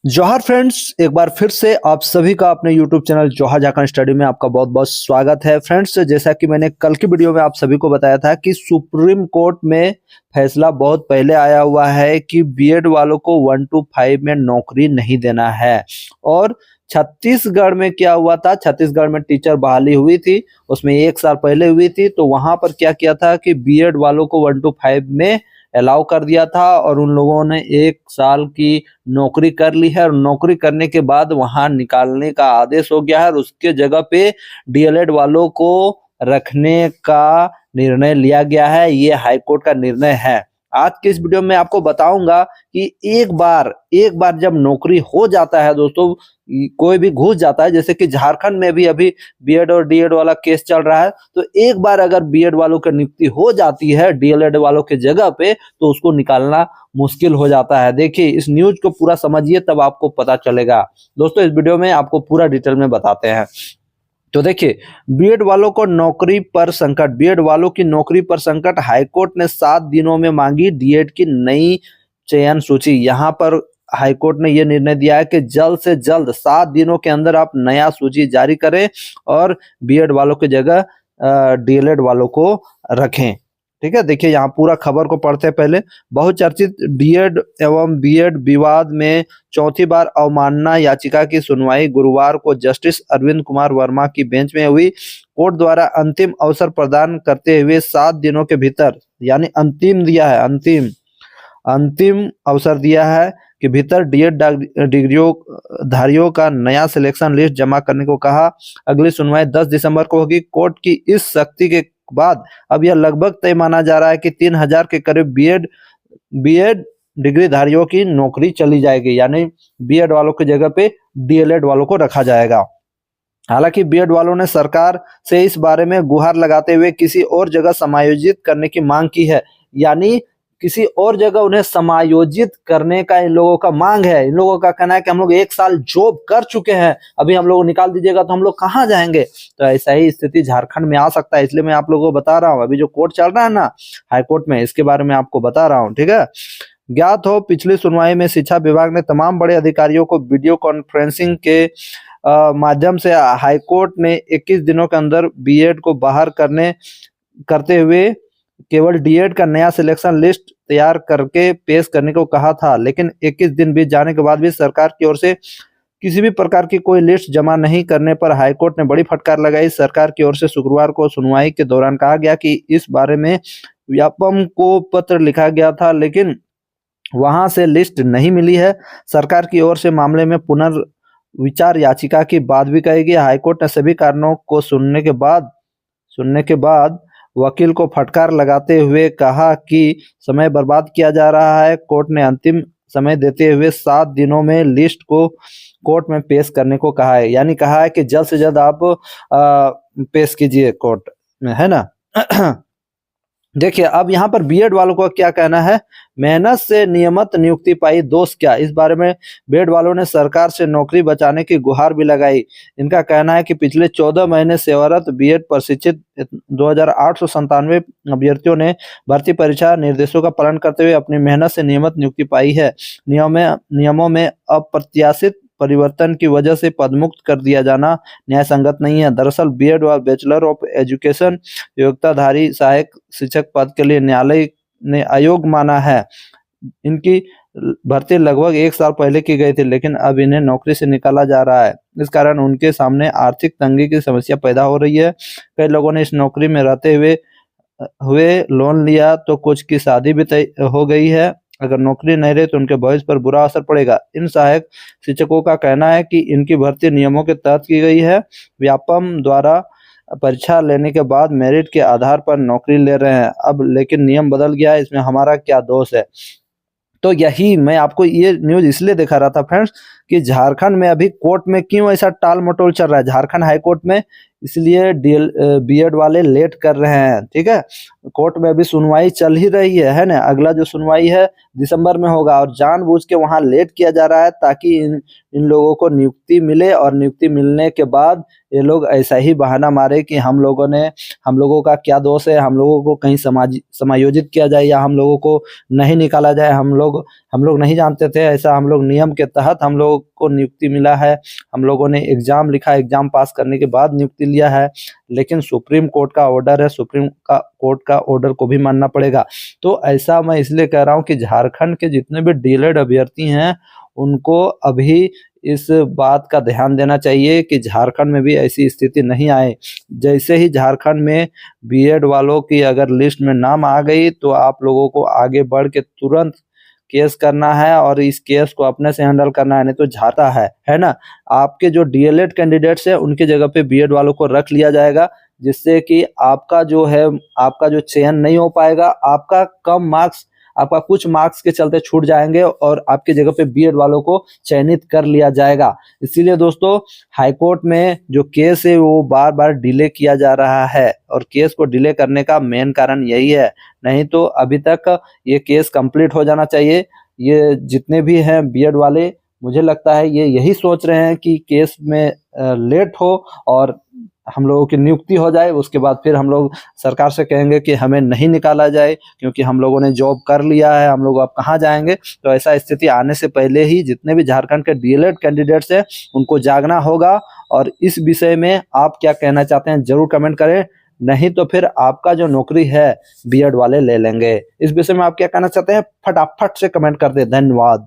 जोहार फ्रेंड्स, एक बार फिर से आप सभी का अपने YouTube चैनल जोहार झारखंड स्टडी में आपका बहुत बहुत स्वागत है। फ्रेंड्स, जैसा कि मैंने कल की वीडियो में आप सभी को बताया था कि सुप्रीम कोर्ट में फैसला बहुत पहले आया हुआ है कि बीएड वालों को 1 to 5 में नौकरी नहीं देना है। और छत्तीसगढ़ में क्या हुआ था, छत्तीसगढ़ में टीचर बहाली हुई थी, उसमें 1 साल पहले हुई थी। तो वहां पर क्या किया था कि बीएड वालों को 1 to 5 में अलाउ कर दिया था और उन लोगों ने 1 साल की नौकरी कर ली है और नौकरी करने के बाद वहां निकालने का आदेश हो गया है और उसके जगह पे डीएलएड वालों को रखने का निर्णय लिया गया है। ये हाई कोर्ट का निर्णय है। आज के इस वीडियो में आपको बताऊंगा कि एक बार जब नौकरी हो जाता है दोस्तों, कोई भी घुस जाता है, जैसे कि झारखंड में भी अभी बीएड और डीएड वाला केस चल रहा है, तो एक बार अगर बीएड वालों की नियुक्ति हो जाती है डीएलएड वालों के जगह पे तो उसको निकालना मुश्किल हो जाता है। देखिए, इस न्यूज को पूरा समझिए तब आपको पता चलेगा। दोस्तों, इस वीडियो में आपको पूरा डिटेल में बताते हैं। तो देखिए, बीएड वालों को नौकरी पर संकट, बीएड वालों की नौकरी पर संकट। हाईकोर्ट ने 7 दिनों में मांगी डीएड की नई चयन सूची। यहाँ पर हाईकोर्ट ने यह निर्णय दिया है कि जल्द से जल्द 7 दिनों के अंदर आप नया सूची जारी करें और बीएड वालों की जगह डीएलएड वालों को रखें। ठीक है, देखिए यहाँ पूरा खबर को पढ़ते हैं। पहले, बहुचर्चित डीएड एवं बीएड विवाद में चौथी बार अवमानना याचिका की सुनवाई गुरुवार को जस्टिस अरविंद कुमार वर्मा की बेंच में हुई। कोर्ट द्वारा अंतिम अवसर प्रदान करते हुए 7 दिनों के भीतर, यानी अंतिम अवसर दिया है कि भीतर डीएड डिग्रियों धारियों का नया सिलेक्शन लिस्ट जमा करने को कहा। अगली सुनवाई 10 दिसंबर को होगी। कोर्ट की इस सख्ती के बाद अब यह लगभग तय माना जा रहा है कि 3000 के करीब बीएड डिग्री धारियों की नौकरी चली जाएगी, यानी बीएड वालों की जगह पे डीएलएड वालों को रखा जाएगा। हालांकि बीएड वालों ने सरकार से इस बारे में गुहार लगाते हुए किसी और जगह समायोजित करने की मांग की है, यानी किसी और जगह उन्हें समायोजित करने का इन लोगों का मांग है। इन लोगों का कहना है कि हम लोग 1 साल जॉब कर चुके हैं, अभी हम लोग निकाल दीजिएगा तो हम लोग कहाँ जाएंगे। तो ऐसा ही स्थिति झारखंड में आ सकता है, इसलिए मैं आप लोगों को बता रहा हूँ। अभी जो कोर्ट चल रहा है ना हाई कोर्ट में, इसके बारे में आपको बता रहा हूँ। ठीक है, ज्ञात हो, पिछली सुनवाई में शिक्षा विभाग ने तमाम बड़े अधिकारियों को वीडियो कॉन्फ्रेंसिंग के माध्यम से हाईकोर्ट ने 21 दिनों के अंदर बीएड को बाहर करते हुए केवल डीएड का नया सिलेक्शन लिस्ट तैयार करके पेश करने को कहा था। लेकिन 21 दिन बीत जाने के बाद भी सरकार की ओर से किसी भी प्रकार की कोई लिस्ट जमा नहीं करने पर हाईकोर्ट ने बड़ी फटकार लगाई। सरकार की ओर से शुक्रवार को सुनवाई के दौरान कहा गया कि इस बारे में व्यापम को पत्र लिखा गया था, लेकिन वहां से लिस्ट नहीं मिली है। सरकार की ओर से मामले में पुनर्विचार याचिका की बात भी कहेगी। हाईकोर्ट ने सभी कारणों को सुनने के बाद वकील को फटकार लगाते हुए कहा कि समय बर्बाद किया जा रहा है। कोर्ट ने अंतिम समय देते हुए 7 दिनों में लिस्ट को कोर्ट में पेश करने को कहा है, यानी कहा है कि जल्द से जल्द आप पेश कीजिए कोर्ट में, है ना। देखिए, अब यहाँ पर बीएड वालों को क्या कहना है। मेहनत से नियमित नियुक्ति पाई, दोष क्या। इस बारे में बीएड वालों ने सरकार से नौकरी बचाने की गुहार भी लगाई। इनका कहना है कि पिछले 14 महीने सेवारत बीएड प्रशिक्षित 2897 अभ्यर्थियों ने भर्ती परीक्षा निर्देशों का पालन करते हुए अपनी मेहनत से नियमित नियुक्ति पाई है। नियमों में अप्रत्याशित परिवर्तन की वजह से पदमुक्त कर दिया जाना न्याय संगत नहीं है। दरअसल बीएड व बैचलर ऑफ एजुकेशन योग्यताधारी सहायक शिक्षक पद के लिए न्यायालय ने अयोग्य माना है। इनकी भर्ती लगभग 1 साल पहले की गई थी, लेकिन अब इन्हें नौकरी से निकाला जा रहा है। इस कारण उनके सामने आर्थिक तंगी की समस्या पैदा हो रही है। कई लोगों ने इस नौकरी में रहते हुए लोन लिया, तो कुछ की शादी भी तय हो गई है। अगर नौकरी नहीं रहे तो उनके भविष्य पर बुरा असर पड़ेगा। इन सहायक शिक्षकों का कहना है कि इनकी भर्ती नियमों के तहत की गई है। व्यापम द्वारा परीक्षा लेने के बाद मेरिट के आधार पर नौकरी ले रहे हैं अब, लेकिन नियम बदल गया है, इसमें हमारा क्या दोष है। तो यही मैं आपको ये न्यूज इसलिए दिखा रहा था फ्रेंड्स कि झारखंड में अभी कोर्ट में क्यों ऐसा टाल मटोल चल रहा है, झारखंड हाई कोर्ट में, इसलिए बीएड वाले लेट कर रहे हैं। ठीक है, कोर्ट में अभी सुनवाई चल ही रही है ना। अगला जो सुनवाई है दिसंबर में होगा और जानबूझ के वहां लेट किया जा रहा है ताकि इन लोगों को नियुक्ति मिले और नियुक्ति मिलने के बाद ये लोग ऐसा ही बहाना मारे कि हम लोगों का क्या दोष है, हम लोगों को कहीं समायोजित किया जाए या हम लोगों को नहीं निकाला जाए, हम लोग नहीं जानते थे ऐसा, हम लोग नियम के तहत हम लोगों लोगों को नियुक्ति मिला है, हम लोगों ने एग्जाम लिखा, एग्जाम पास करने के बाद नियुक्ति लिया है, लेकिन सुप्रीम कोर्ट का ऑर्डर है, कोर्ट का ऑर्डर को भी मानना पड़ेगा। तो ऐसा मैं इसलिए कह रहा हूँ कि झारखंड के जितने भी डीएलएड अभ्यर्थी हैं उनको अभी इस बात का ध्यान देना चाहिए कि झारखंड में भी ऐसी स्थिति नहीं आए। जैसे ही झारखंड में बीएड वालों की अगर लिस्ट में नाम आ गई तो आप लोगों को आगे बढ़ के तुरंत केस करना है और इस केस को अपने से हैंडल करना है, नहीं तो झाता है ना। आपके जो डीएलएड कैंडिडेट्स है उनकी जगह पे बीएड वालों को रख लिया जाएगा, जिससे कि आपका जो चयन नहीं हो पाएगा, आपका कुछ मार्क्स के चलते छूट जाएंगे और आपकी जगह पे बीएड वालों को चयनित कर लिया जाएगा। इसीलिए दोस्तों हाईकोर्ट में जो केस है वो बार बार डिले किया जा रहा है और केस को डिले करने का मेन कारण यही है, नहीं तो अभी तक ये केस कंप्लीट हो जाना चाहिए। ये जितने भी हैं बीएड वाले, मुझे लगता है ये यही सोच रहे हैं कि केस में लेट हो और हम लोगों की नियुक्ति हो जाए, उसके बाद फिर हम लोग सरकार से कहेंगे कि हमें नहीं निकाला जाए क्योंकि हम लोगों ने जॉब कर लिया है, हम लोग अब कहाँ जाएंगे। तो ऐसा स्थिति आने से पहले ही जितने भी झारखंड के डीएलएड कैंडिडेट्स हैं उनको जागना होगा। और इस विषय में आप क्या कहना चाहते हैं जरूर कमेंट करें, नहीं तो फिर आपका जो नौकरी है बीएड वाले ले लेंगे। इस विषय में आप क्या कहना चाहते हैं फटाफट से कमेंट कर दे। धन्यवाद।